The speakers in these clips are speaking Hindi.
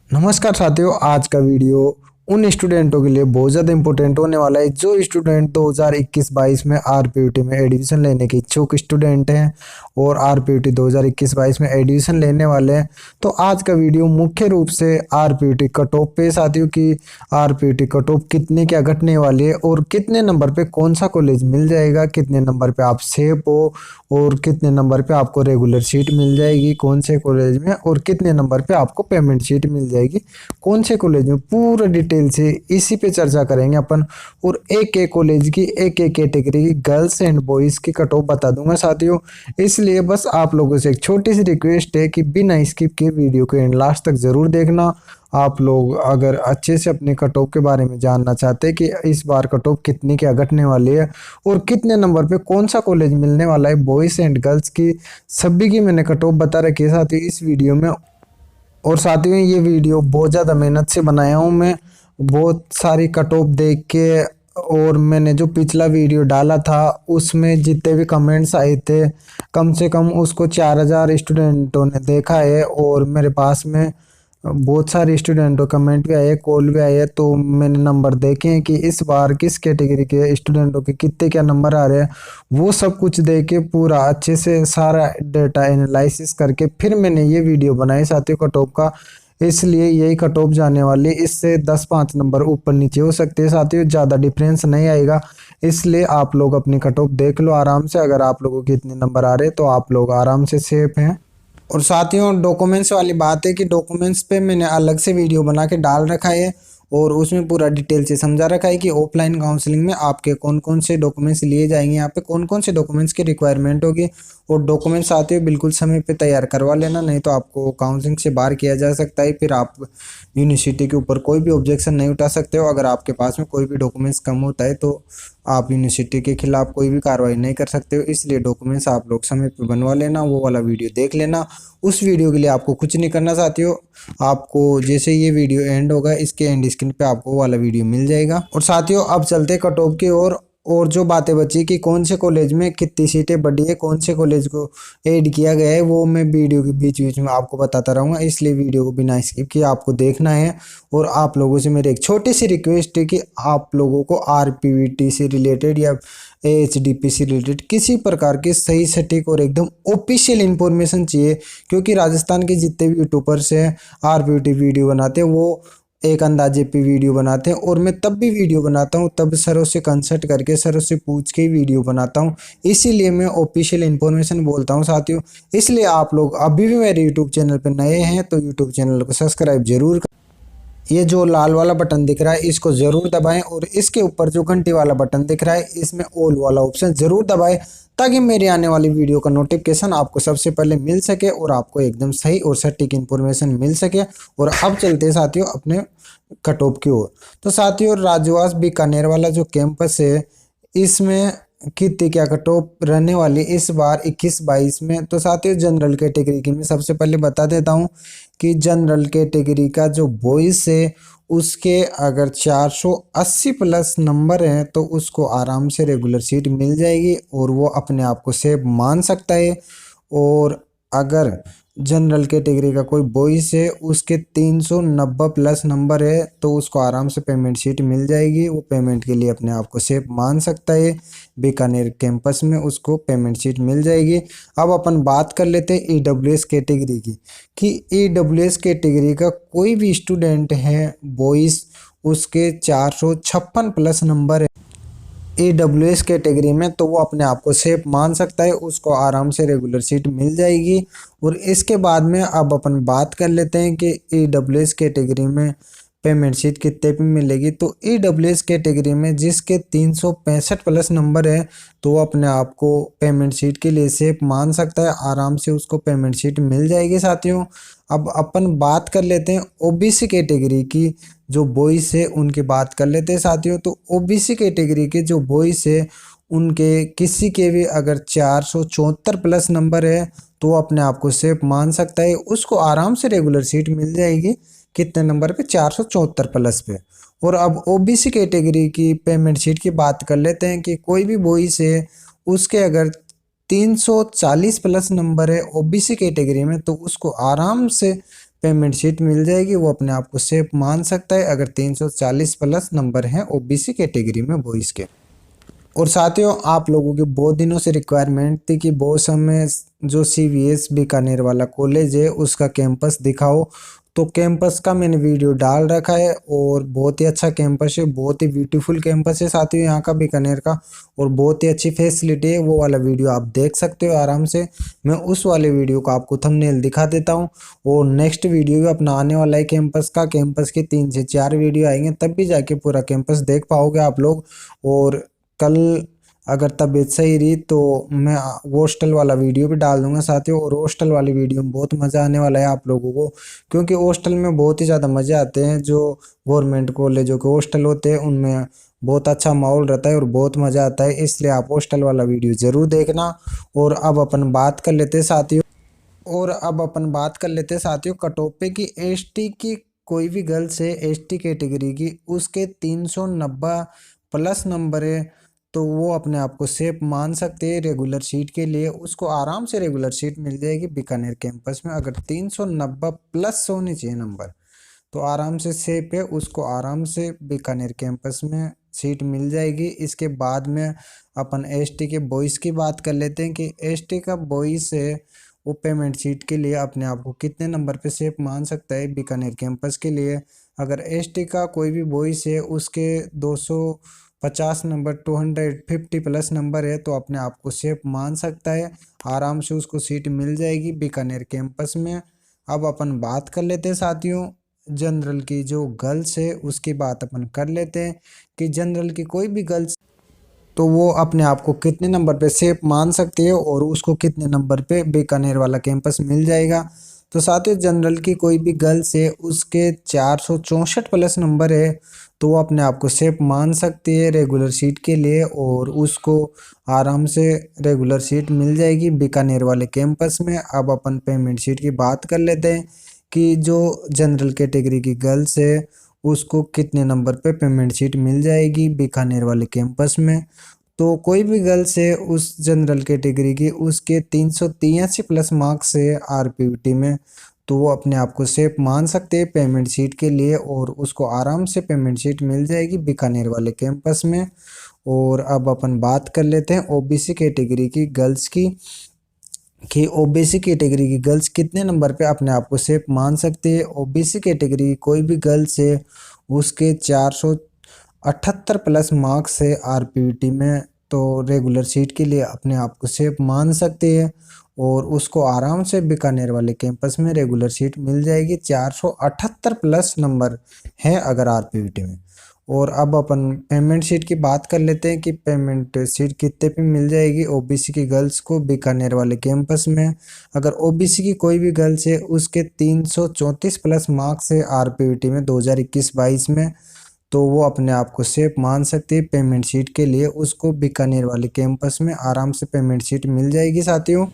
नमस्कार साथियों, आज का वीडियो उन स्टूडेंटों के लिए बहुत ज़्यादा इंपॉर्टेंट होने वाला है जो स्टूडेंट 2021-22 में आरपीयूटी में एडमिशन लेने के इच्छुक स्टूडेंट हैं और आरपीयूटी 2021-22 में एडमिशन लेने वाले हैं। तो आज का वीडियो मुख्य रूप से आरपीयूटी कट ऑफ पे साथियों की आरपीयूटी कट ऑफ कितने क्या घटने वाली है और कितने नंबर पे कौन सा कॉलेज मिल जाएगा, कितने नंबर पे आप सेफ हो और कितने नंबर पे आपको रेगुलर सीट मिल जाएगी कौन से कॉलेज में, और कितने नंबर पे आपको पेमेंट सीट मिल जाएगी कौन से कॉलेज में, पूरा डिटेल से इसी पे चर्चा करेंगे अपन। और एक एक कॉलेज की एक एक कैटेगरी की गर्ल्स एंड बॉयज की कट ऑफ बता दूंगा साथियों। इसलिए बस आप लोगों से एक छोटी सी रिक्वेस्ट है कि बिना स्किप के वीडियो को एंड लास्ट तक जरूर देखना। आप लोग अगर अच्छे से अपने कट ऑफ के बारे में जानना चाहते हैं कि इस बार कट ऑफ कितनी क्या घटने वाली है और कितने नंबर पे कौन सा कॉलेज मिलने वाला है बॉयज एंड गर्ल्स की, सभी की मैंने कट ऑफ बता रखी है साथियों इस वीडियो में। और साथियों ये वीडियो बहुत ज़्यादा मेहनत से बनाया हूँ मैं, बहुत सारी कट ऑफ देख के, और मैंने जो पिछला वीडियो डाला था उसमें जितने भी कमेंट्स आए थे कम से कम उसको 4000 स्टूडेंटों ने देखा है और मेरे पास में बहुत सारे स्टूडेंटों कमेंट भी आए, कॉल भी आए। तो मैंने नंबर देखे हैं कि इस बार किस कैटेगरी के स्टूडेंटों के कितने क्या नंबर आ रहे हैं, वो सब कुछ देख के पूरा अच्छे से सारा डेटा एनालिसिस करके फिर मैंने ये वीडियो बनाई साथियों कट ऑफ का। इसलिए यही कट ऑफ जाने वाली, इससे 10-5 नंबर ऊपर नीचे हो सकते हैं साथियों, ज़्यादा डिफरेंस नहीं आएगा। इसलिए आप लोग अपनी कट ऑफ देख लो आराम से, अगर आप लोगों के इतने नंबर आ रहे हैं तो आप लोग आराम से सेफ हैं। और साथियों डॉक्यूमेंट्स वाली बात है कि डॉक्यूमेंट्स पे मैंने अलग से वीडियो बना के डाल रखा है और उसमें पूरा डिटेल से समझा रखा है कि ऑफलाइन काउंसलिंग में आपके कौन कौन से डॉक्यूमेंट्स लिए जाएंगे, यहाँ पे कौन कौन से डॉक्यूमेंट्स की रिक्वायरमेंट होगी। और डॉक्यूमेंट्स साथियों बिल्कुल समय पे तैयार करवा लेना, नहीं तो आपको काउंसलिंग से बाहर किया जा सकता है। फिर आप यूनिवर्सिटी के ऊपर कोई भी ऑब्जेक्शन नहीं उठा सकते हो। अगर आपके पास में कोई भी डॉक्यूमेंट्स कम होता है तो आप यूनिवर्सिटी के खिलाफ कोई भी कार्रवाई नहीं कर सकते हो। इसलिए डॉक्यूमेंट्स आप लोग समय पे बनवा लेना, वो वाला वीडियो देख लेना। उस वीडियो के लिए आपको कुछ नहीं करना साथियों, आपको जैसे ये वीडियो एंड होगा इसके एंड स्क्रीन पे आपको वो वाला वीडियो मिल जाएगा। और साथियों अब चलते कट ऑफ की ओर। और जो बातें बची कि कौन से कॉलेज में कितनी सीटें बढ़ी है, कौन से कॉलेज को ऐड किया गया है, वो मैं वीडियो के बीच बीच में आपको बताता रहूँगा। इसलिए वीडियो को बिना स्किप किए आपको देखना है। और आप लोगों से मेरी एक छोटी सी रिक्वेस्ट है कि आप लोगों को आरपीवीटी से रिलेटेड या एचडीपी से रिलेटेड किसी प्रकार की सही सटीक और एकदम ऑफिशियल इंफॉर्मेशन चाहिए, क्योंकि राजस्थान के जितने भी यूट्यूबर्स हैं आरपीवीटी वीडियो बनाते हैं वो एक अंदाजे पे वीडियो बनाते हैं, और मैं तब भी वीडियो बनाता हूँ तब सरों से कंसल्ट करके सरों से पूछ के वीडियो बनाता हूँ। इसीलिए मैं ऑफिशियल इन्फॉर्मेशन बोलता हूँ साथियों। इसलिए आप लोग अभी भी मेरे यूट्यूब चैनल पर नए हैं तो यूट्यूब चैनल को सब्सक्राइब जरूर, ये जो लाल वाला बटन दिख रहा है इसको जरूर दबाएं, और इसके ऊपर जो घंटी वाला बटन दिख रहा है इसमें ऑल वाला ऑप्शन जरूर दबाएं, ताकि मेरे आने वाली वीडियो का नोटिफिकेशन आपको सबसे पहले मिल सके और आपको एकदम सही और सटीक इन्फॉर्मेशन मिल सके। और अब चलते हैं साथियों अपने कट ऑफ की ओर। तो साथियों राजवास बीकानेर वाला जो कैंपस है इसमें कितनी क्या कट ऑफ रहने वाली इस बार 21-22 में। तो साथियों जनरल कैटेगरी की मैं सबसे पहले बता देता हूँ कि जनरल कैटेगरी का जो बॉयज है उसके अगर 480 प्लस नंबर हैं तो उसको आराम से रेगुलर सीट मिल जाएगी और वो अपने आप को सेफ मान सकता है। और अगर जनरल कैटेगरी का कोई बॉयज है उसके 390 प्लस नंबर है तो उसको आराम से पेमेंट सीट मिल जाएगी, वो पेमेंट के लिए अपने आप को सेफ मान सकता है। बीकानेर कैंपस में उसको पेमेंट सीट मिल जाएगी। अब अपन बात कर लेते हैं ईडब्ल्यूएस कैटेगरी की, कि ईडब्ल्यूएस कैटेगरी का कोई भी स्टूडेंट है बॉयज उसके 456 प्लस नंबर है ईडब्ल्यूएस कैटेगरी में, तो वो अपने आप को सेफ मान सकता है, उसको आराम से रेगुलर सीट मिल जाएगी। और इसके बाद में अब अपन बात कर लेते हैं कि ईडब्ल्यूएस कैटेगरी में पेमेंट सीट कितने पे मिलेगी। तो ईडब्ल्यूएस कैटेगरी में जिसके 365 प्लस नंबर है तो वो अपने आप को पेमेंट सीट के लिए सेफ मान सकता है, आराम से उसको पेमेंट सीट मिल जाएगी साथियों। अब अपन बात कर लेते हैं ओबीसी कैटेगरी की, जो बॉयज है उनकी बात कर लेते हैं साथियों। तो ओबीसी कैटेगरी के जो बॉयज है उनके किसी के भी अगर 474 प्लस नंबर है तो वो अपने आप को सेफ मान सकता है, उसको आराम से रेगुलर सीट मिल जाएगी। कितने नंबर पे? 474 प्लस पे। और अब ओबीसी कैटेगरी की पेमेंट सीट की बात कर लेते हैं कि कोई भी बॉयज है उसके अगर 340 प्लस नंबर है ओबीसी कैटेगरी में तो उसको आराम से पेमेंट शीट मिल जाएगी, वो अपने आप को सेफ मान सकता है अगर 340 प्लस नंबर हैं ओबीसी कैटेगरी में बॉयज़ के। और साथियों, आप लोगों की बहुत दिनों से रिक्वायरमेंट थी कि बॉस हमें जो सीवीएस बीकानेर वाला कॉलेज है उसका कैंपस दिखाओ। तो कैंपस का मैंने वीडियो डाल रखा है और बहुत ही अच्छा कैंपस है, बहुत ही ब्यूटीफुल कैंपस है साथियों यहाँ का बीकानेर का, और बहुत ही अच्छी फैसिलिटी है। वो वाला वीडियो आप देख सकते हो आराम से। मैं उस वाले वीडियो को आपको थंबनेल दिखा देता हूँ। और नेक्स्ट वीडियो भी अपना आने वाला है कैंपस का। कैंपस की 3 से 4 वीडियो आएंगे, तब भी जाके पूरा कैंपस देख पाओगे आप लोग। और कल अगर तबीयत सही रही तो मैं हॉस्टल वाला वीडियो भी डाल दूंगा साथियों। और हॉस्टल वाली वीडियो में बहुत मज़ा आने वाला है आप लोगों को, क्योंकि हॉस्टल में बहुत ही ज़्यादा मज़े आते हैं। जो गवर्नमेंट कॉलेजों के हॉस्टल होते हैं उनमें बहुत अच्छा माहौल रहता है और बहुत मज़ा आता है, इसलिए आप हॉस्टल वाला वीडियो ज़रूर देखना। और अब अपन बात कर लेते हैं साथियों कट ऑफ पे की। एसटी की कोई भी गर्ल्स है एसटी कैटेगरी की, उसके 390 प्लस नंबर है, तो वो अपने आप को सेफ मान सकते हैं रेगुलर सीट के लिए। उसको आराम से रेगुलर सीट मिल जाएगी बीकानेर कैंपस में। अगर 390 प्लस होनी चाहिए नंबर, तो आराम से सेफ है, उसको आराम से बीकानेर कैंपस में सीट मिल जाएगी। इसके बाद में अपन एसटी के बॉयज़ की बात कर लेते हैं कि एसटी का बॉयज़ है वो पेमेंट सीट के लिए अपने आप को कितने नंबर पे सेफ मान सकता है बीकानेर कैंपस के लिए। अगर एसटी का कोई भी बॉयज़ है उसके 250 नंबर 250 प्लस नंबर है, तो अपने आप को सेफ मान सकता है, आराम से उसको सीट मिल जाएगी बीकानेर कैंपस में। अब अपन बात कर लेते हैं साथियों जनरल की। जो गर्ल्स है उसकी बात अपन कर लेते हैं कि जनरल की कोई भी गर्ल्स, तो वो अपने आप को कितने नंबर पे सेफ मान सकती है और उसको कितने नंबर पे बीकानेर वाला कैंपस मिल जाएगा। तो साथियों जनरल की कोई भी गर्ल्स है उसके 464 प्लस नंबर है, तो वो अपने आप को सेफ मान सकती है रेगुलर सीट के लिए, और उसको आराम से रेगुलर सीट मिल जाएगी बीकानेर वाले कैंपस में। अब अपन पेमेंट सीट की बात कर लेते हैं कि जो जनरल कैटेगरी की गर्ल्स है उसको कितने नंबर पे पेमेंट सीट मिल जाएगी बीकानेर वाले कैंपस में। तो कोई भी गर्ल्स है उस जनरल कैटेगरी की, उसके 383 प्लस मार्क्स है आरपीवीटी में, तो वो अपने आप को सेफ मान सकते हैं पेमेंट सीट के लिए, और उसको आराम से पेमेंट सीट मिल जाएगी बीकानेर वाले कैंपस में। और अब अपन बात कर लेते हैं ओबीसी कैटेगरी की गर्ल्स की, कि ओबीसी कैटेगरी की गर्ल्स कितने नंबर पे अपने आप को सेफ मान सकती है। ओबीसी कैटेगरी की कोई भी गर्ल्स है उसके 478 प्लस मार्क्स है आरपीवीटी में, तो रेगुलर सीट के लिए अपने आप को सेफ मान सकती है, और उसको आराम से बीकानेर वाले कैंपस में रेगुलर सीट मिल जाएगी। 478 प्लस नंबर है अगर आरपीवीटी में। और अब अपन पेमेंट सीट की बात कर लेते हैं कि पेमेंट सीट कितने पे मिल जाएगी ओबीसी की गर्ल्स को बीकानेर वाले कैंपस में। अगर ओबीसी की कोई भी गर्ल्स है उसके 334 प्लस मार्क्स है आरपीवीटी में 2021-22 में, तो वो अपने आप को सेफ मान सकती है पेमेंट सीट के लिए। उसको बीकानेर वाले कैंपस में आराम से पेमेंट सीट मिल जाएगी साथियों।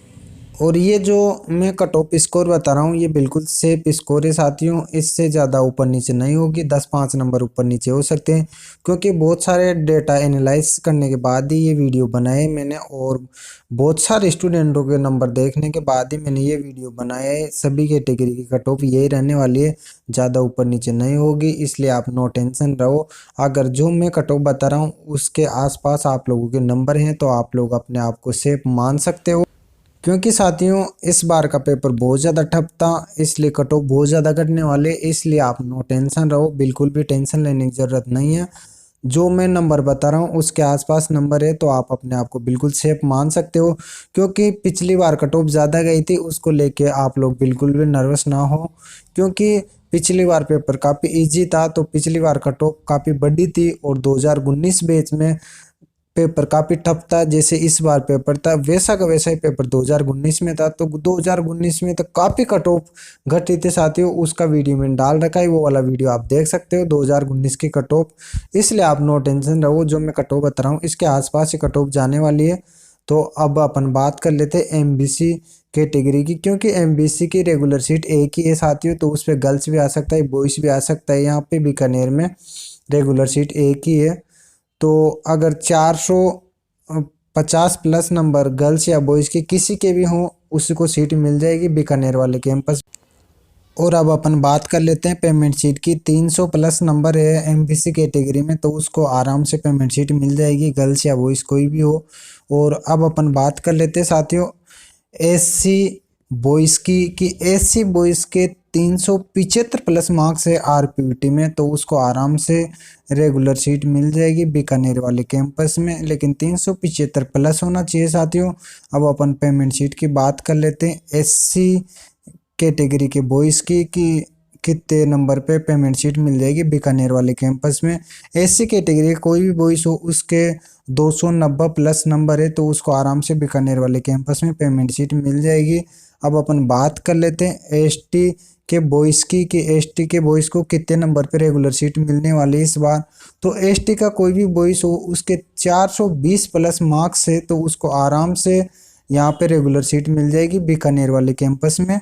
और ये जो मैं कट ऑफ स्कोर बता रहा हूँ ये बिल्कुल सेफ स्कोर है साथियों, इससे ज़्यादा ऊपर नीचे नहीं होगी। 10-5 नंबर ऊपर नीचे हो सकते हैं, क्योंकि बहुत सारे डेटा एनालाइज करने के बाद ही ये वीडियो बनाए मैंने, और बहुत सारे स्टूडेंटों के नंबर देखने के बाद ही मैंने ये वीडियो बनाया है। सभी कैटेगरी की कट ऑफ यही रहने वाली है, ज़्यादा ऊपर नीचे नहीं होगी, इसलिए आप नो टेंशन रहो। अगर जो मैं कट ऑफ बता रहा हूँ उसके आसपास आप लोगों के नंबर हैं तो आप लोग अपने आप को सेफ मान सकते हो। क्योंकि साथियों इस बार का पेपर बहुत ज़्यादा टफ था, इसलिए कट ऑफ बहुत ज़्यादा कटने वाले, इसलिए आप नो टेंशन रहो, बिल्कुल भी टेंशन लेने की ज़रूरत नहीं है। जो मैं नंबर बता रहा हूँ उसके आसपास नंबर है तो आप अपने आप को बिल्कुल सेफ मान सकते हो। क्योंकि पिछली बार कट ऑफ ज़्यादा गई थी, उसको लेके आप लोग बिल्कुल भी नर्वस ना हो, क्योंकि पिछली बार पेपर काफ़ी ईजी था, तो पिछली बार कट ऑफ काफ़ी बड़ी थी। और 2019 बैच में पेपर काफ़ी टफ था, जैसे इस बार पेपर था वैसा का वैसा ही पेपर 2019 में था। तो 2019 में तो काफ़ी कट ऑफ घटी थी साथियों, उसका वीडियो मैंने डाल रखा है, वो वाला वीडियो आप देख सकते हो 2019 की कट ऑफ। इसलिए आप नो टेंशन रहो, जो मैं कट ऑफ बता रहा हूँ इसके आसपास ही कट ऑफ जाने वाली है। तो अब अपन बात कर लेते हैं एमबीसी कैटेगरी की, क्योंकि एमबीसी की रेगुलर सीट एक ही है साथियों, तो उस पर गर्ल्स भी आ सकता है बॉयज़ भी आ सकता है। यहाँ पे बीकानेर में रेगुलर सीट एक ही है, तो अगर 450 प्लस नंबर गर्ल्स या बॉयज़ के किसी के भी हों उसको सीट मिल जाएगी बीकानेर वाले कैंपस। और अब अपन बात कर लेते हैं पेमेंट शीट की। 300 प्लस नंबर है एमबीसी कैटेगरी में, तो उसको आराम से पेमेंट शीट मिल जाएगी, गर्ल्स या बॉयज़ कोई भी हो। और अब अपन बात कर लेते हैं साथियों एससी बॉयज़ की, कि एससी बॉयज़ के 375 प्लस मार्क्स है आरपीयूटी में, तो उसको आराम से रेगुलर सीट मिल जाएगी बीकानेर वाले कैंपस में, लेकिन 375 प्लस होना चाहिए साथियों। अब अपन पेमेंट शीट की बात कर लेते हैं एससी कैटेगरी के बॉयज़ की, कि कितने नंबर पे पेमेंट शीट मिल जाएगी बीकानेर वाले कैंपस में। एससी कैटेगरी का कोई भी बॉयज़ हो उसके 290 प्लस नंबर है, तो उसको आराम से बीकानेर वाले कैंपस में पेमेंट शीट मिल जाएगी। अब अपन बात कर लेते हैं एसटी के बॉयज़ की, कि एसटी के बॉयज़ को कितने नंबर पे रेगुलर सीट मिलने वाली है इस बार। तो एसटी का कोई भी बॉयज़ हो उसके 420 प्लस मार्क्स है, तो उसको आराम से यहाँ पे रेगुलर सीट मिल जाएगी बीकानेर वाले कैंपस में।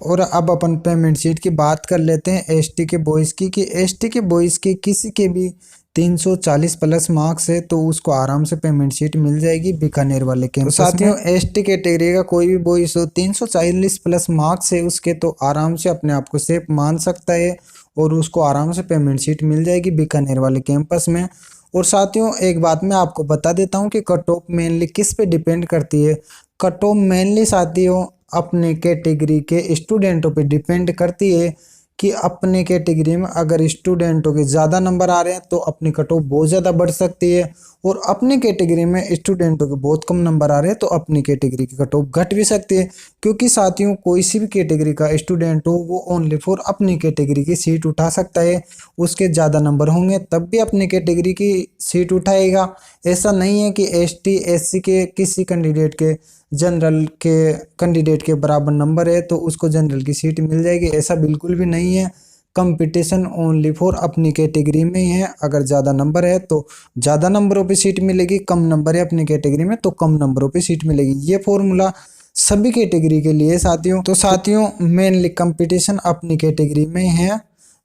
और अब अपन पेमेंट शीट की बात कर लेते हैं एसटी के बॉयज़ की, कि एसटी के बॉयज़ के किसी के भी 340 प्लस मार्क्स है, तो उसको आराम से पेमेंट शीट मिल जाएगी बीकानेर वाले कैंपस में। साथियों एसटी कैटेगरी का कोई भी बॉयज़ हो 340 प्लस मार्क्स है उसके, तो आराम से अपने आप को सेफ मान सकता है और उसको आराम से पेमेंट शीट मिल जाएगी बीकानेर वाले कैंपस में। और साथियों एक बात मैं आपको बता देता हूँ कि कट ऑफ मेनली किस पे डिपेंड करती है। कट ऑफ मेनली साथियों अपने कैटेगरी के स्टूडेंटों पे डिपेंड करती है, कि अपने कैटेगरी में अगर स्टूडेंटों के ज़्यादा नंबर आ रहे हैं तो अपनी कट ऑफ बहुत ज़्यादा बढ़ सकती है, और अपनी कैटेगरी में स्टूडेंटों के बहुत कम नंबर आ रहे हैं तो अपनी कैटेगरी की कट ऑफ घट भी सकती है। क्योंकि साथियों कोई सी भी कैटेगरी का स्टूडेंट हो वो ओनली फॉर अपनी कैटेगरी की सीट उठा सकता है, उसके ज़्यादा नंबर होंगे तब भी अपनी कैटेगरी की सीट उठाएगा। ऐसा नहीं है कि एसटी एससी के किसी कैंडिडेट के जनरल के कैंडिडेट के बराबर नंबर है तो उसको जनरल की सीट मिल जाएगी, ऐसा बिल्कुल भी नहीं है। कंपटीशन ओनली फॉर अपनी कैटेगरी में ही है। अगर ज़्यादा नंबर है तो ज़्यादा नंबरों पे सीट मिलेगी, कम नंबर है अपनी कैटेगरी में तो कम नंबरों पे सीट मिलेगी। ये फॉर्मूला सभी कैटेगरी के लिए साथियों। तो साथियों मेनली कंपटीशन अपनी कैटेगरी में है।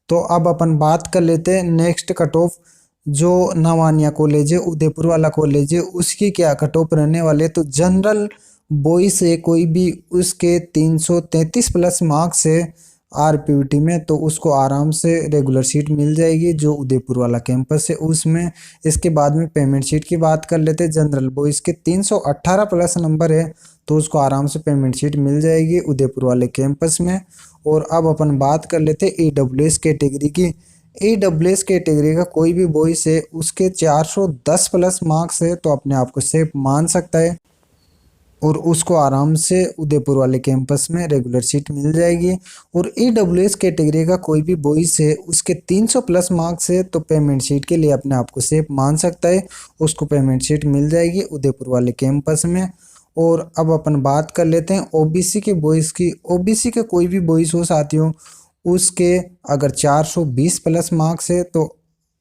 तो अब अपन बात कर लेते हैं नेक्स्ट कट ऑफ, जो नवानिया कॉलेज है उदयपुर वाला कॉलेज है उसकी क्या कट ऑफ रहने वाले। तो जनरल बॉय से कोई भी उसके 333 प्लस मार्क्स है आरपीयूटी में, तो उसको आराम से रेगुलर सीट मिल जाएगी जो उदयपुर वाला कैंपस है उसमें। इसके बाद में पेमेंट शीट की बात कर लेते हैं। जनरल बॉयज़ के 318 प्लस नंबर है तो उसको आराम से पेमेंट शीट मिल जाएगी उदयपुर वाले कैंपस में। और अब अपन बात कर लेते हैं ईडब्ल्यूएस कैटेगरी की। ईडब्ल्यूएस कैटेगरी का कोई भी बॉयज़ है उसके 410 प्लस मार्क्स है तो अपने आप को सेफ मान सकता है और उसको आराम से उदयपुर वाले कैंपस में रेगुलर सीट मिल जाएगी। और ईडब्ल्यूएस कैटेगरी का कोई भी बॉयज़ है उसके 300 प्लस मार्क्स है तो पेमेंट शीट के लिए अपने आप को सेफ मान सकता है, उसको पेमेंट शीट मिल जाएगी उदयपुर वाले कैंपस में। और अब अपन बात कर लेते हैं ओबीसी के बॉयज़ की। ओबीसी के कोई भी बॉयज़ हो साथियों उसके अगर 420 प्लस मार्क्स है तो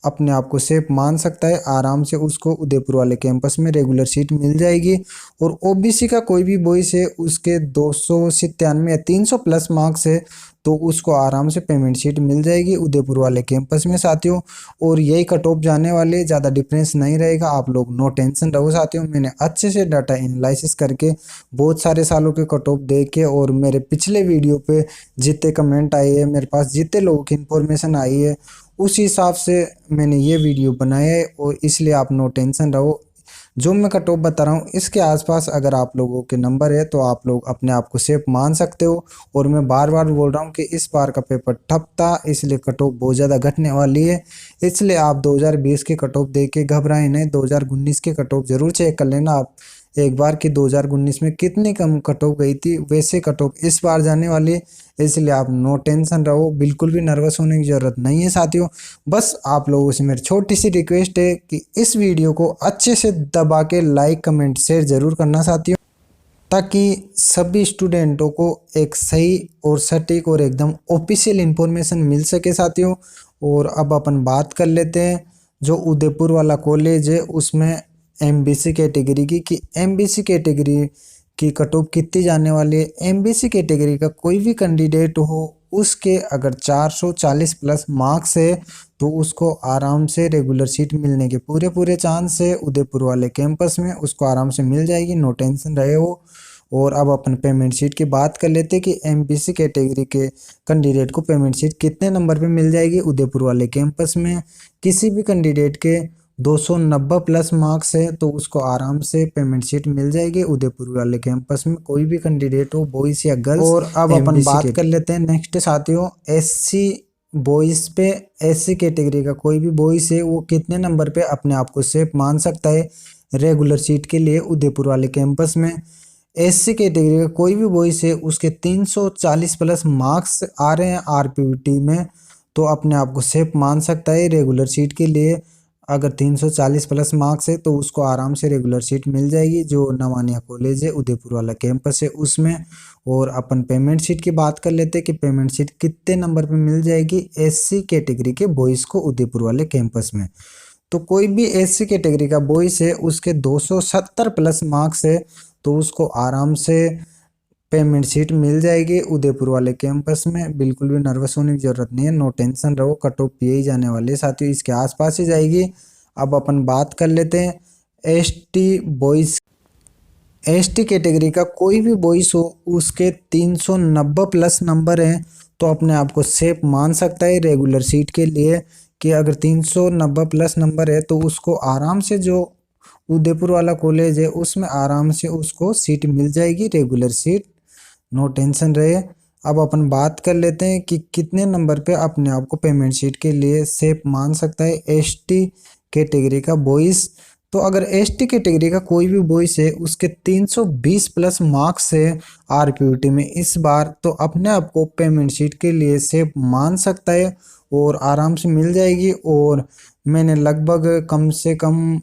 अपने आप को सेफ मान सकता है, आराम से उसको उदयपुर वाले कैंपस में रेगुलर सीट मिल जाएगी। और ओबीसी का कोई भी बॉयज़ है उसके 297 या 300 प्लस मार्क्स है तो उसको आराम से पेमेंट शीट मिल जाएगी उदयपुर वाले कैंपस में साथियों। और यही कट ऑफ जाने वाले, ज़्यादा डिफरेंस नहीं रहेगा, आप लोग नो टेंशन रहो साथियों। मैंने अच्छे से डाटा एनालिसिस करके बहुत सारे सालों के कट ऑफ दे के और मेरे पिछले वीडियो पे जितने कमेंट आए हैं, मेरे पास जितने लोगों की इन्फॉर्मेशन आई है उस हिसाब से मैंने ये वीडियो बनाया है, और इसलिए आप नो टेंशन रहो। जो मैं कट ऑफ बता रहा हूँ इसके आसपास अगर आप लोगों के नंबर है तो आप लोग अपने आप को सेफ मान सकते हो। और मैं बार बार बोल रहा हूँ कि इस बार का पेपर ठप था इसलिए कट ऑफ बहुत ज़्यादा घटने वाली है, इसलिए आप 2020 के कट ऑफ देख के घबराए नहीं। 2019 के कट ऑफ जरूर चेक कर लेना आप एक बार कि 2019 में कितनी कम कट ऑफ गई थी, वैसे कट ऑफ इस बार जाने वाली है, इसलिए आप नो टेंशन रहो, बिल्कुल भी नर्वस होने की ज़रूरत नहीं है साथियों। बस आप लोगों से मेरी छोटी सी रिक्वेस्ट है कि इस वीडियो को अच्छे से दबा के लाइक कमेंट शेयर ज़रूर करना साथियों, ताकि सभी स्टूडेंटों को एक सही और सटीक और एकदम ऑफिशियल इन्फॉर्मेशन मिल सके साथियों। और अब अपन बात कर लेते हैं जो उदयपुर वाला कॉलेज है उसमें एमबीसी कैटेगरी की, कि एमबीसी कैटेगरी की कट ऑफ कितनी जाने वाली है। एमबीसी कैटेगरी का कोई भी कैंडिडेट हो उसके अगर 440 प्लस मार्क्स है तो उसको आराम से रेगुलर सीट मिलने के पूरे चांस है उदयपुर वाले कैंपस में, उसको आराम से मिल जाएगी, नो टेंशन रहे हो। और अब अपन पेमेंट शीट की बात कर लेते हैं कि एमपीसी कैटेगरी के कैंडिडेट को पेमेंट शीट कितने नंबर पे मिल जाएगी उदयपुर वाले कैंपस में। किसी भी कैंडिडेट के 290 प्लस मार्क्स है तो उसको आराम से पेमेंट शीट मिल जाएगी उदयपुर वाले कैंपस में, कोई भी कैंडिडेट हो, बॉयज या गर्ल्स। और अब अपन बात कर लेते हैं नेक्स्ट साथियों एससी बॉयज पे। एससी कैटेगरी का कोई भी बॉयज है वो कितने नंबर पे अपने आप को सेफ मान सकता है रेगुलर सीट के लिए उदयपुर वाले कैंपस में। एससी कैटेगरी का कोई भी बॉयज है उसके 340 प्लस मार्क्स आ रहे हैं आरपीयूटी में तो अपने आप को सेफ मान सकता है रेगुलर सीट के लिए। अगर 340 प्लस मार्क्स है तो उसको आराम से रेगुलर सीट मिल जाएगी जो नवानिया कॉलेज है उदयपुर वाला कैंपस है उसमें। और अपन पेमेंट शीट की बात कर लेते हैं कि पेमेंट शीट कितने नंबर पे मिल जाएगी एससी कैटेगरी के बॉयज़ को उदयपुर वाले कैंपस में। तो कोई भी एससी कैटेगरी का बॉयज़ है उसके 270 प्लस मार्क्स है तो उसको आराम से पेमेंट शीट मिल जाएगी उदयपुर वाले कैंपस में। बिल्कुल भी नर्वस होने की जरूरत नहीं है, नो टेंशन रहो, कट ऑफ यही जाने वाले साथियों, इसके आसपास ही जाएगी। अब अपन बात कर लेते हैं एसटी बॉयज़। एसटी कैटेगरी का कोई भी बॉयज़ हो उसके 390 प्लस नंबर हैं तो अपने आप को सेफ मान सकता है रेगुलर सीट के लिए कि अगर 390 प्लस नंबर है तो उसको आराम से जो उदयपुर वाला कॉलेज है उसमें आराम से उसको सीट मिल जाएगी रेगुलर सीट, नो टेंशन रहे। अब अपन बात कर लेते हैं कि कितने नंबर पे अपने आप को पेमेंट शीट के लिए सेफ मान सकता है एसटी कैटेगरी का बॉयज़। तो अगर एसटी कैटेगरी का कोई भी बॉयज़ है उसके 320 प्लस मार्क्स है आरपीयूटी में इस बार तो अपने आप को पेमेंट शीट के लिए सेफ मान सकता है और आराम से मिल जाएगी। और मैंने लगभग कम से कम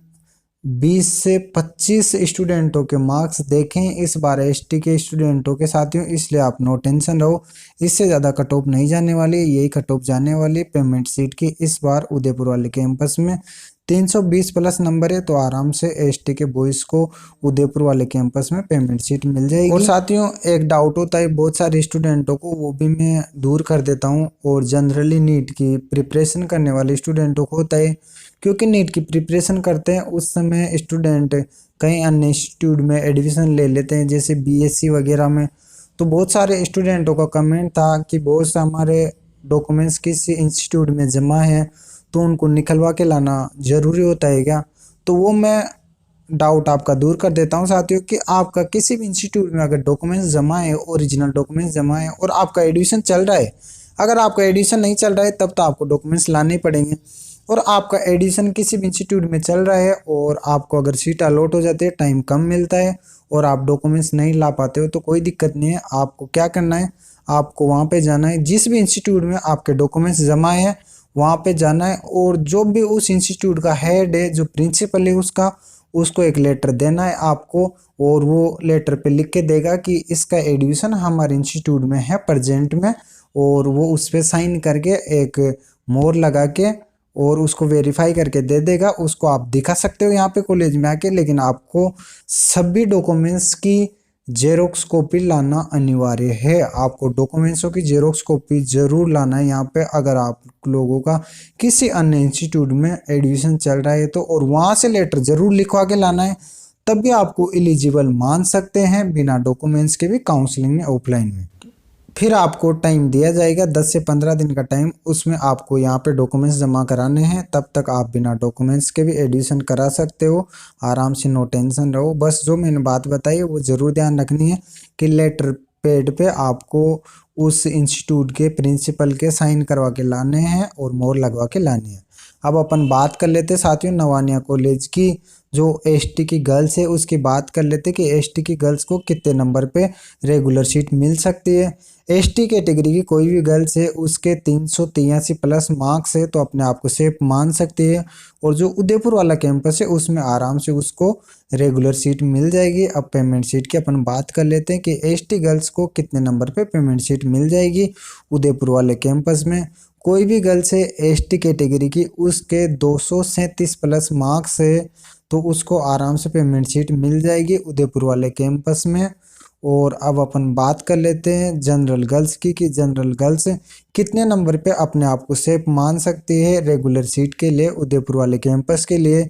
20 से 25 स्टूडेंटों के मार्क्स देखें इस बार एसटी के स्टूडेंटों के साथियों, इसलिए आप नो टेंशन रहो, इससे ज़्यादा कट ऑफ नहीं जाने वाली, यही कट ऑफ जाने वाली पेमेंट सीट की इस बार उदयपुर वाले कैंपस में। 320 प्लस नंबर है तो आराम से एसटी के बॉयज़ को उदयपुर वाले कैंपस में पेमेंट सीट मिल जाएगी। और साथियों एक डाउट होता है बहुत सारे स्टूडेंटों को, वो भी मैं दूर कर देता हूँ। और जनरली नीट की प्रिपरेशन करने वाले स्टूडेंटों को होता है, क्योंकि नीट की प्रिपरेशन करते हैं उस समय स्टूडेंट कई अन्य इंस्टीट्यूट में एडमिशन ले लेते हैं जैसे बीएससी वगैरह में। तो बहुत सारे स्टूडेंटों का कमेंट था कि बहुत से हमारे डॉक्यूमेंट्स किसी इंस्टीट्यूट में जमा है तो उनको निकलवा के लाना ज़रूरी होता है क्या। तो वो मैं डाउट आपका दूर कर देता हूं साथियों कि आपका किसी भी इंस्टीट्यूट में अगर डॉक्यूमेंट्स जमा है, ओरिजिनल डॉक्यूमेंट्स जमा है और आपका एडमिशन चल रहा है, अगर आपका एडमिशन नहीं चल रहा है तब तो आपको डॉक्यूमेंट्स लाने ही पड़ेंगे। और आपका एडमिशन किसी भी इंस्टीट्यूट में चल रहा है और आपको अगर सीट अलॉट हो जाती है, टाइम कम मिलता है और आप डॉक्यूमेंट्स नहीं ला पाते हो तो कोई दिक्कत नहीं है। आपको क्या करना है, आपको वहाँ पे जाना है जिस भी इंस्टीट्यूट में आपके डॉक्यूमेंट्स जमा है वहाँ पे जाना है और जो भी उस इंस्टीट्यूट का हेड है, जो प्रिंसिपल है उसको एक लेटर देना है आपको। और वो लेटर पे लिख के देगा कि इसका एडमिशन हमारे इंस्टीट्यूट में है प्रेजेंट में, और वो उस पर साइन करके एक मोहर लगा के और उसको वेरीफाई करके दे देगा। उसको आप दिखा सकते हो यहाँ पे कॉलेज में आके, लेकिन आपको सभी डॉक्यूमेंट्स की जेरोक्स कॉपी लाना अनिवार्य है। आपको डॉक्यूमेंट्सों की जेरोक्स कॉपी जरूर लाना है यहाँ पे अगर आप लोगों का किसी अन्य इंस्टीट्यूट में एडमिशन चल रहा है तो, और वहाँ से लेटर जरूर लिखवा के लाना है, तब भी आपको एलिजिबल मान सकते हैं बिना डॉक्यूमेंट्स के भी काउंसलिंग में ऑफलाइन में। फिर आपको टाइम दिया जाएगा 10 से 15 दिन का टाइम, उसमें आपको यहाँ पे डॉक्यूमेंट्स जमा कराने हैं, तब तक आप बिना डॉक्यूमेंट्स के भी एडमिशन करा सकते हो आराम से, नो टेंशन रहो। बस जो मैंने बात बताई है वो ज़रूर ध्यान रखनी है कि लेटर पैड पे आपको उस इंस्टीट्यूट के प्रिंसिपल के साइन करवा के लाने हैं और मोहर लगवा के लानी है। अब अपन बात कर लेते साथियों नवानिया कॉलेज की, जो एसटी की गर्ल्स है उसकी बात कर लेते कि एसटी की गर्ल्स को कितने नंबर पे रेगुलर सीट मिल सकती है। एसटी कैटेगरी की कोई भी गर्ल्स है उसके 383 प्लस मार्क्स है तो अपने आप को सेफ मान सकती है। और जो उदयपुर वाला कैंपस है उसमें आराम से उसको रेगुलर सीट मिल जाएगी। अब पेमेंट सीट की अपन बात कर लेते हैं कि एसटी गर्ल्स को कितने नंबर पे पेमेंट सीट मिल जाएगी उदयपुर वाले कैंपस में। कोई भी गर्ल्स है एसटी कैटेगरी की उसके 237 प्लस मार्क्स है तो उसको आराम से पेमेंट सीट मिल जाएगी उदयपुर वाले कैंपस में। और अब अपन बात कर लेते हैं जनरल गर्ल्स की कि जनरल गर्ल्स कितने नंबर पे अपने आप को सेफ मान सकती है रेगुलर सीट के लिए उदयपुर वाले कैंपस के लिए।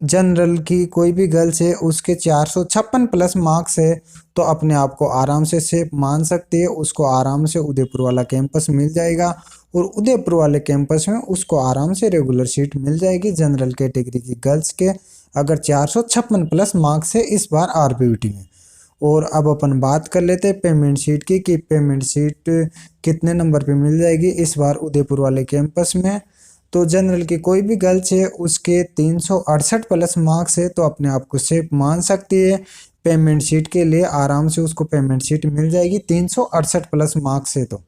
जनरल की कोई भी गर्ल्स है उसके 456 प्लस मार्क्स है तो अपने आप को आराम से सेफ मान सकती है, उसको आराम से उदयपुर वाला कैंपस मिल जाएगा और उदयपुर वाले कैंपस में उसको आराम से रेगुलर सीट मिल जाएगी जनरल कैटेगरी की गर्ल्स के अगर 456 प्लस मार्क्स है इस बार आरपीयूटी में। और अब अपन बात कर लेते हैं पेमेंट शीट की कि पेमेंट शीट कितने नंबर पे मिल जाएगी इस बार उदयपुर वाले कैंपस में। तो जनरल की कोई भी गर्ल्स है उसके 368 प्लस मार्क्स है तो अपने आप को सेफ मान सकती है, पेमेंट शीट के लिए आराम से उसको पेमेंट शीट मिल जाएगी 368 प्लस मार्क्स है। तो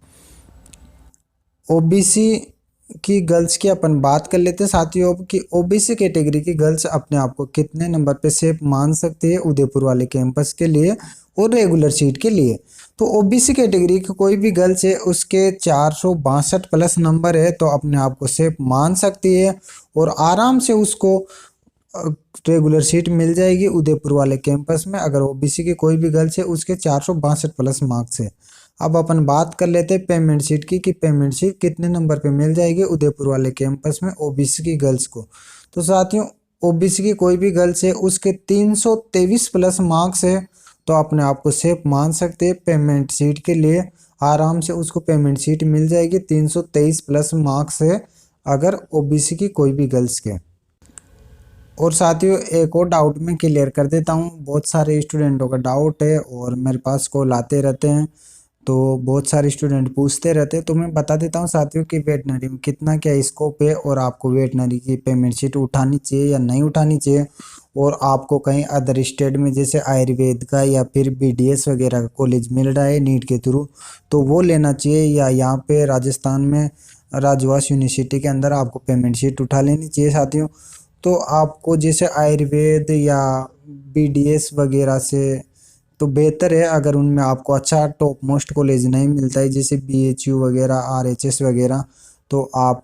ओबीसी की गर्ल्स की अपन बात कर लेते हैं साथियों कि ओबीसी कैटेगरी की गर्ल्स अपने आप को कितने नंबर पे सेफ मान सकती है उदयपुर वाले कैंपस के लिए और रेगुलर सीट के लिए। तो ओबीसी कैटेगरी की कोई भी गर्ल्स है उसके 462 प्लस नंबर है तो अपने आप को सेफ मान सकती है और आराम से उसको रेगुलर सीट मिल जाएगी उदयपुर वाले कैंपस में अगर ओबीसी की कोई भी गर्ल्स है उसके 462 प्लस मार्क्स है। अब अपन बात कर लेते हैं पेमेंट शीट की कि पेमेंट शीट कितने नंबर पे मिल जाएगी उदयपुर वाले कैंपस में ओबीसी की गर्ल्स को। तो साथियों ओबीसी की कोई भी गर्ल्स है उसके 323 प्लस मार्क्स है तो अपने आप को सेफ मान सकते हैं, पेमेंट शीट के लिए आराम से उसको पेमेंट शीट मिल जाएगी 323 प्लस मार्क्स है अगर ओबीसी की कोई भी गर्ल्स के। और साथियों एक और डाउट मैं क्लियर कर देता हूँ, बहुत सारे स्टूडेंटों का डाउट है और मेरे पास कॉल आते रहते हैं तो बहुत सारे स्टूडेंट पूछते रहते हैं तो मैं बता देता हूँ साथियों कि वेटनरी में कितना क्या स्कोप है और आपको वेटनरी की पेमेंट शीट उठानी चाहिए या नहीं उठानी चाहिए और आपको कहीं अदर स्टेट में जैसे आयुर्वेद का या फिर बीडीएस वगैरह का कॉलेज मिल रहा है नीट के थ्रू तो वो लेना चाहिए या यहाँ पे राजस्थान में राजवास यूनिवर्सिटी के अंदर आपको पेमेंट शीट उठा लेनी चाहिए साथियों। तो आपको जैसे आयुर्वेद या बीडीएस वगैरह से तो बेहतर है अगर उनमें आपको अच्छा टॉप मोस्ट कॉलेज नहीं मिलता है जैसे बीएचयू वगैरह आरएचएस वगैरह तो आप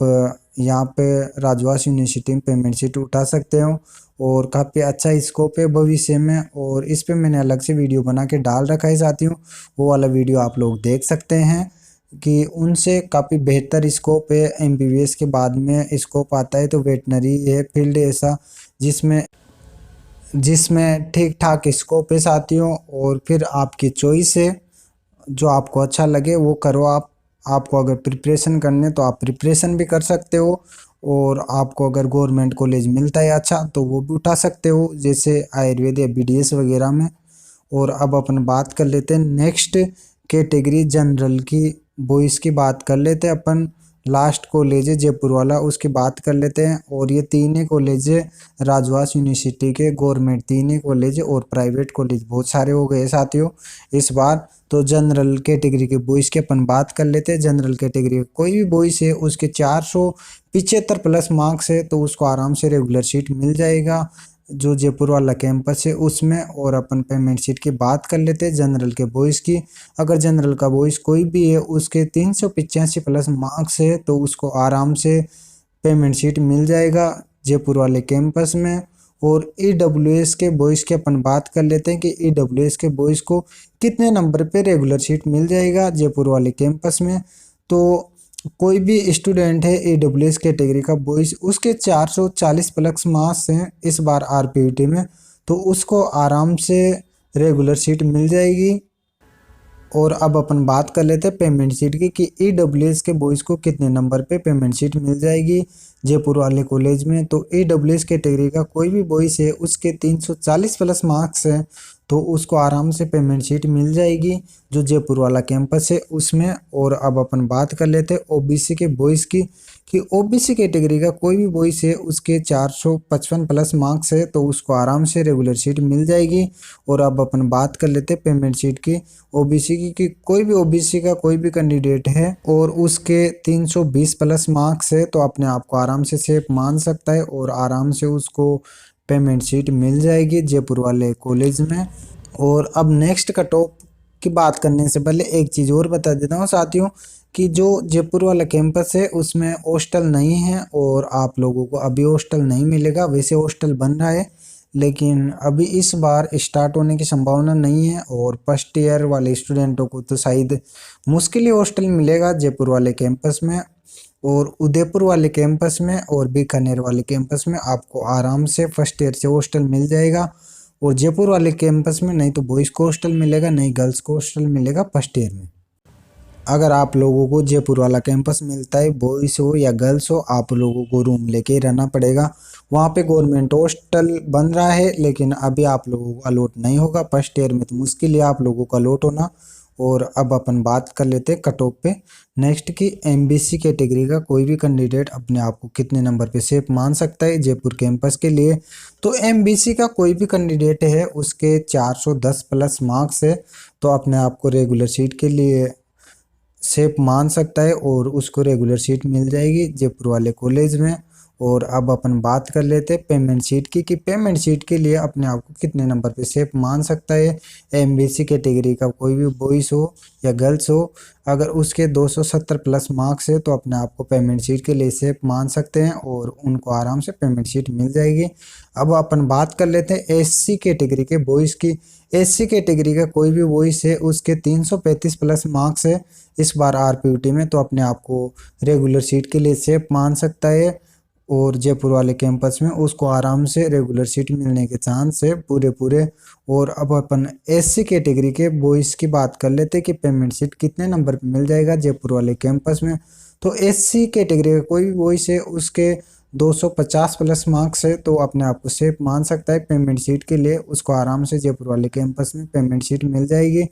यहाँ पे राजवास यूनिवर्सिटी में पेमेंट शीट उठा सकते हो और काफ़ी अच्छा स्कोप है भविष्य में और इस पे मैंने अलग से वीडियो बना के डाल रखा है साथियों, वो वाला वीडियो आप लोग देख सकते हैं कि उनसे काफ़ी बेहतर स्कोप है। एमबीबीएस के बाद में स्कोप आता है तो वेटनरी है फील्ड ऐसा जिसमें जिसमें ठीक ठाक स्कोप है साथियों और फिर आपकी चॉइस है, जो आपको अच्छा लगे वो करो आप। आपको अगर प्रिपरेशन करने तो आप प्रिपरेशन भी कर सकते हो और आपको अगर गवर्नमेंट कॉलेज मिलता है अच्छा तो वो भी उठा सकते हो जैसे आयुर्वेद या बीडीएस वगैरह में। और अब अपन बात कर लेते हैं नेक्स्ट कैटेगरी जनरल की, बॉयज़ की बात कर लेते हैं अपन। लास्ट कॉलेज है जयपुर वाला उसकी बात कर लेते हैं और ये तीन ही कॉलेज है राजवास यूनिवर्सिटी के, गवर्नमेंट तीन ही कॉलेज है और प्राइवेट कॉलेज बहुत सारे हो गए साथियों इस बार। तो जनरल कैटेगरी के बॉयज़ की अपन बात कर लेते हैं। जनरल कैटेगरी का कोई भी बॉयज़ है उसके 475 प्लस मार्क्स है तो उसको आराम से रेगुलर सीट मिल जाएगा जो जयपुर वाला कैंपस है उसमें। और अपन पेमेंट शीट की बात कर लेते हैं जनरल के बॉयज़ की। अगर जनरल का बॉयज़ कोई भी है उसके 385 प्लस मार्क्स है तो उसको आराम से पेमेंट शीट मिल जाएगा जयपुर वाले कैंपस में। और ईडब्ल्यूएस के बॉयज़ की अपन बात कर लेते हैं कि ईडब्ल्यूएस के बॉयज़ को कितने नंबर पे रेगुलर सीट मिल जाएगा जयपुर वाले कैंपस में। तो कोई भी स्टूडेंट है ईडब्ल्यूएस कैटेगरी का बॉयज़ उसके 440 प्लस मार्क्स हैं इस बार आरपीयूटी में तो उसको आराम से रेगुलर सीट मिल जाएगी। और अब अपन बात कर लेते हैं पेमेंट शीट की कि ईडब्ल्यूएस के बॉयज़ को कितने नंबर पे पेमेंट शीट मिल जाएगी जयपुर वाले कॉलेज में। तो ईडब्ल्यूएस कैटेगरी का कोई भी बॉयज़ है उसके 340 प्लस मार्क्स हैं तो उसको आराम से पेमेंट शीट मिल जाएगी जो जयपुर वाला कैंपस है उसमें। और अब अपन बात कर लेते हैं ओबीसी के बॉयज़ की कि ओबीसी कैटेगरी का कोई भी बॉयज़ है उसके 455 प्लस मार्क्स है तो उसको आराम से रेगुलर सीट मिल जाएगी। और अब अपन बात कर लेते हैं पेमेंट शीट की ओबीसी की कि कोई भी ओबीसी का कोई भी कैंडिडेट है और उसके 320 प्लस मार्क्स है तो अपने आप को आराम से सेफ मान सकता है और आराम से उसको पेमेंट शीट मिल जाएगी जयपुर वाले कॉलेज में। और अब नेक्स्ट कट ऑफ की बात करने से पहले एक चीज़ और बता देता हूँ साथियों कि जो जयपुर वाला कैंपस है उसमें हॉस्टल नहीं है और आप लोगों को अभी हॉस्टल नहीं मिलेगा, वैसे हॉस्टल बन रहा है लेकिन अभी इस बार स्टार्ट होने की संभावना नहीं है और फर्स्ट ईयर वाले स्टूडेंटों को तो शायद मुश्किल ही हॉस्टल मिलेगा जयपुर वाले कैंपस में। और उदयपुर वाले कैंपस में और बीकानेर वाले कैंपस में आपको आराम से फर्स्ट ईयर से हॉस्टल मिल जाएगा। और जयपुर वाले कैंपस में नहीं तो बॉयज़ को हॉस्टल मिलेगा, नहीं गर्ल्स को हॉस्टल मिलेगा फर्स्ट ईयर में। अगर आप लोगों को जयपुर वाला कैंपस मिलता है, बॉयज़ हो या गर्ल्स हो, आप लोगों को रूम लेके रहना पड़ेगा। वहाँ पे गवर्नमेंट हॉस्टल बन रहा है, लेकिन अभी आप लोगों को अलॉट नहीं होगा। फर्स्ट ईयर में तो मुश्किल है आप लोगों का अलॉट होना। और अब अपन बात कर लेते हैं कट ऑफ पे नेक्स्ट की। एमबीसी कैटेगरी का कोई भी कैंडिडेट अपने आप को कितने नंबर पे सेफ मान सकता है जयपुर कैंपस के लिए। तो एमबीसी का कोई भी कैंडिडेट है उसके 410 प्लस मार्क्स है, तो अपने आप को रेगुलर सीट के लिए सेफ मान सकता है और उसको रेगुलर सीट मिल जाएगी जयपुर वाले कॉलेज में। और अब अपन बात कर लेते हैं पेमेंट सीट की कि पेमेंट सीट के लिए अपने आप को कितने नंबर पे सेफ मान सकता है एमबीसी कैटेगरी का कोई भी बॉयज़ हो या गर्ल्स हो। अगर उसके 270 प्लस मार्क्स है तो अपने आप को पेमेंट सीट के लिए सेफ मान सकते हैं और उनको आराम से पेमेंट सीट मिल जाएगी। अब अपन बात कर लेते हैं एससी कैटेगरी के बॉयज़ की। एससी कैटेगरी का कोई भी बॉयज़ है उसके 335 प्लस मार्क्स है इस बार आरपीयूटी में, तो अपने आप को रेगुलर सीट के लिए सेफ मान सकता है और जयपुर वाले कैंपस में उसको आराम से रेगुलर सीट मिलने के चांस है पूरे। और अब अपन एससी कैटेगरी के बॉयज़ की बात कर लेते हैं कि पेमेंट सीट कितने नंबर पे मिल जाएगा जयपुर वाले कैंपस में। तो एससी कैटेगरी का कोई भी बॉयज़ है उसके 250 प्लस मार्क्स है, तो अपने आप को सेफ मान सकता है पेमेंट सीट के लिए, उसको आराम से जयपुर वाले कैंपस में पेमेंट सीट मिल जाएगी।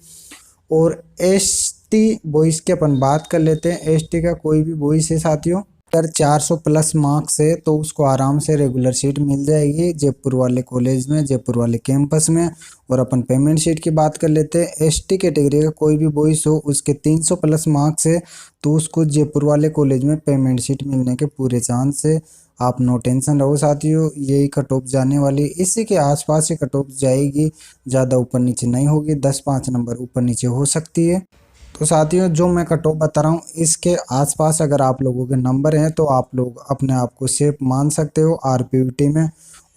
और एसटी बॉयज़ की अपन बात कर लेते हैं। एसटी का कोई भी बॉयज़ है साथियों अगर 400 प्लस मार्क्स है तो उसको आराम से रेगुलर सीट मिल जाएगी जयपुर वाले कॉलेज में, जयपुर वाले कैंपस में। और अपन पेमेंट सीट की बात कर लेते हैं। एसटी कैटेगरी का कोई भी बॉयज़ हो उसके 300 प्लस मार्क्स है तो उसको जयपुर वाले कॉलेज में पेमेंट सीट मिलने के पूरे चांस है। आप नो टेंशन रहो साथियों, यही कट ऑफ जाने वाली, इसी के आसपास ही कट ऑफ जाएगी, ज़्यादा ऊपर नीचे नहीं होगी, 10-5 नंबर ऊपर नीचे हो सकती है। तो साथियों जो मैं कट ऑफ बता रहा हूँ इसके आसपास अगर आप लोगों के नंबर हैं तो आप लोग अपने आप को सेफ मान सकते हो आरपीयूटी में।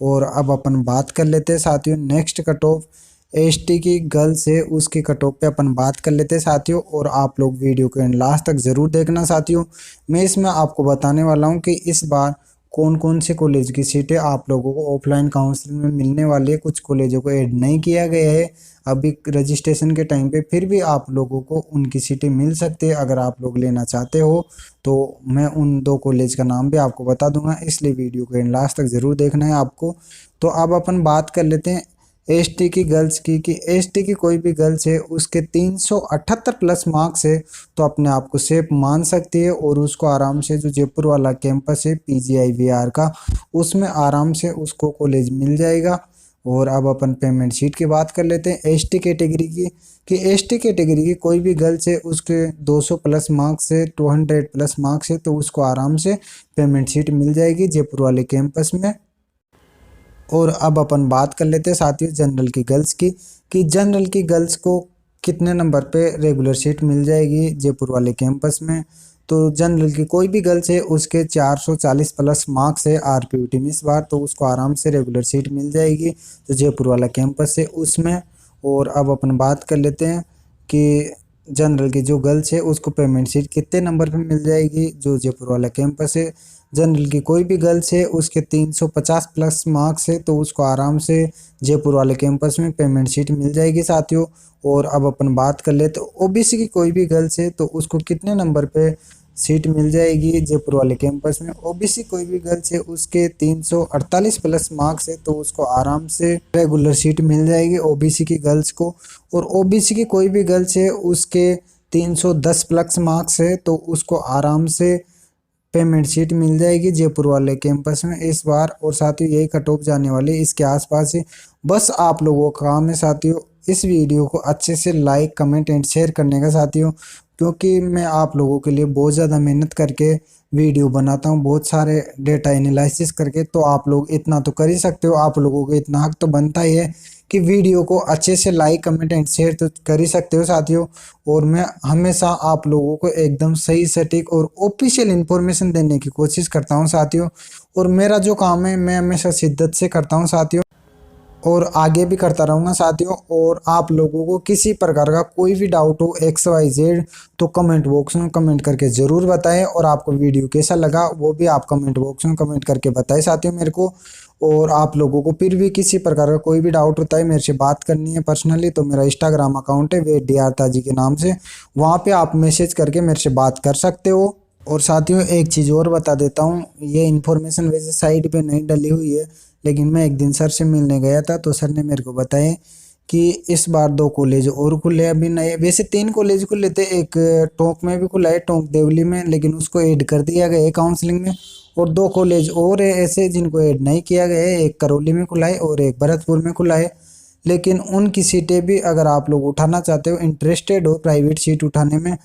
और अब अपन बात कर लेते हैं साथियों नेक्स्ट कट ऑफ एसटी की गर्ल्स है उसकी कट ऑफ पे अपन बात कर लेते हैं साथियों। और आप लोग वीडियो को लास्ट तक ज़रूर देखना साथियों, मैं इसमें आपको बताने वाला हूँ कि इस बार कौन कौन से कॉलेज की सीटें आप लोगों को ऑफलाइन काउंसलिंग में मिलने वाली है। कुछ कॉलेजों को ऐड नहीं किया गया है अभी रजिस्ट्रेशन के टाइम पे, फिर भी आप लोगों को उनकी सीटें मिल सकती है। अगर आप लोग लेना चाहते हो तो मैं उन 2 कॉलेज का नाम भी आपको बता दूंगा, इसलिए वीडियो को लास्ट तक ज़रूर देखना है आपको। तो अब अपन बात कर लेते हैं एसटी की गर्ल्स की कि एसटी की कोई भी गर्ल्स है उसके 378 प्लस मार्क्स है तो अपने आप को सेफ मान सकती है और उसको आराम से जो जयपुर वाला कैंपस है पीजीआईवीआर का उसमें आराम से उसको कॉलेज मिल जाएगा। और अब अपन पेमेंट शीट की बात कर लेते हैं एसटी कैटेगरी की कि एसटी कैटेगरी की कोई भी गर्ल्स है उसके 200 प्लस मार्क्स है, 200 प्लस मार्क्स है तो उसको आराम से पेमेंट शीट मिल जाएगी जयपुर वाले कैंपस में। और अब अपन बात कर लेते हैं साथियों जनरल की गर्ल्स की कि जनरल की गर्ल्स को कितने नंबर पे रेगुलर सीट मिल जाएगी जयपुर वाले कैंपस में। तो जनरल की कोई भी गर्ल्स है उसके 440 प्लस मार्क्स है आरपीयूटी में इस बार, तो उसको आराम से रेगुलर सीट मिल जाएगी तो जयपुर वाला कैंपस है उसमें। और अब अपन बात कर लेते हैं कि जनरल की जो गर्ल्स है उसको पेमेंट सीट कितने नंबर पे मिल जाएगी जो जयपुर वाला कैंपस है। जनरल की कोई भी गर्ल्स है उसके 350 प्लस मार्क्स है तो उसको आराम से जयपुर वाले कैंपस में पेमेंट सीट मिल जाएगी साथियों। और अब अपन बात कर ले तो ओबीसी की कोई भी गर्ल्स है तो उसको कितने नंबर पे सीट मिल जाएगी जयपुर वाले कैंपस में। ओबीसी कोई भी गर्ल्स है उसके 348 प्लस मार्क्स है तो उसको आराम से रेगुलर सीट मिल जाएगी ओबीसी की गर्ल्स को। और ओबीसी की कोई भी गर्ल्स है उसके 310 प्लस मार्क्स है तो उसको आराम से पेमेंट सीट मिल जाएगी जयपुर वाले कैंपस में इस बार। और साथियों यही कट ऑफ जाने वाले इसके आसपास ही, बस आप लोगों का काम है साथियों इस वीडियो को अच्छे से लाइक कमेंट एंड शेयर करने का साथियों, क्योंकि मैं आप लोगों के लिए बहुत ज़्यादा मेहनत करके वीडियो बनाता हूं बहुत सारे डेटा एनालिसिस करके, तो आप लोग इतना तो कर ही सकते हो, आप लोगों को इतना हक तो बनता ही है कि वीडियो को अच्छे से लाइक कमेंट एंड शेयर तो कर ही सकते हो साथियों। और मैं हमेशा आप लोगों को एकदम सही सटीक और ऑफिशियल इन्फॉर्मेशन देने की कोशिश करता हूं साथियों, और मेरा जो काम है मैं हमेशा शिद्दत से करता हूं साथियों। और आगे भी करता रहूँगा साथियों। और आप लोगों को किसी प्रकार का कोई भी डाउट हो XYZ तो कमेंट बॉक्स में कमेंट करके ज़रूर बताएं। और आपको वीडियो कैसा लगा वो भी आप कमेंट बॉक्स में कमेंट करके बताएं साथियों मेरे को। और आप लोगों को फिर भी किसी प्रकार का कोई भी डाउट होता है मेरे से बात करनी है पर्सनली तो मेरा इंस्टाग्राम अकाउंट है वेद डी आर ताजी के नाम से, वहाँ पे आप मैसेज करके मेरे से बात कर सकते हो। और साथियों एक चीज़ और बता देता हूँ, ये इन्फॉर्मेशन वैसे साइट पे नहीं डली हुई है, लेकिन मैं एक दिन सर से मिलने गया था तो सर ने मेरे को बताया कि इस बार 2 कॉलेज और खुले अभी नए, वैसे 3 कॉलेज खुले थे, एक टोंक में भी खुला है, टोंक देवली में, लेकिन उसको ऐड कर दिया गया है काउंसलिंग में। और 2 कॉलेज और है ऐसे जिनको ऐड नहीं किया गया है, एक करौली में खुला है और एक भरतपुर में खुला है। लेकिन उनकी सीटें भी अगर आप लोग उठाना चाहते हो, इंटरेस्टेड हो प्राइवेट सीट उठाने में,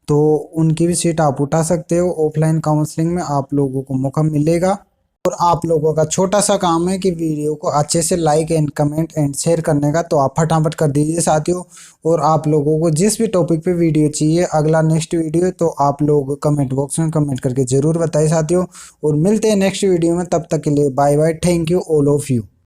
तो उनकी भी सीट आप उठा सकते हो। ऑफलाइन काउंसलिंग में आप लोगों को मौका मिलेगा। और आप लोगों का छोटा सा काम है कि वीडियो को अच्छे से like and comment and share करने का, तो आप फटाफट कर दीजिए साथियों। और आप लोगों को जिस भी टॉपिक पे वीडियो चाहिए अगला नेक्स्ट वीडियो, तो आप लोग कमेंट बॉक्स में कमेंट करके ज़रूर बताएं साथियों। और मिलते हैं नेक्स्ट वीडियो में, तब तक के लिए bye bye, thank you all of you.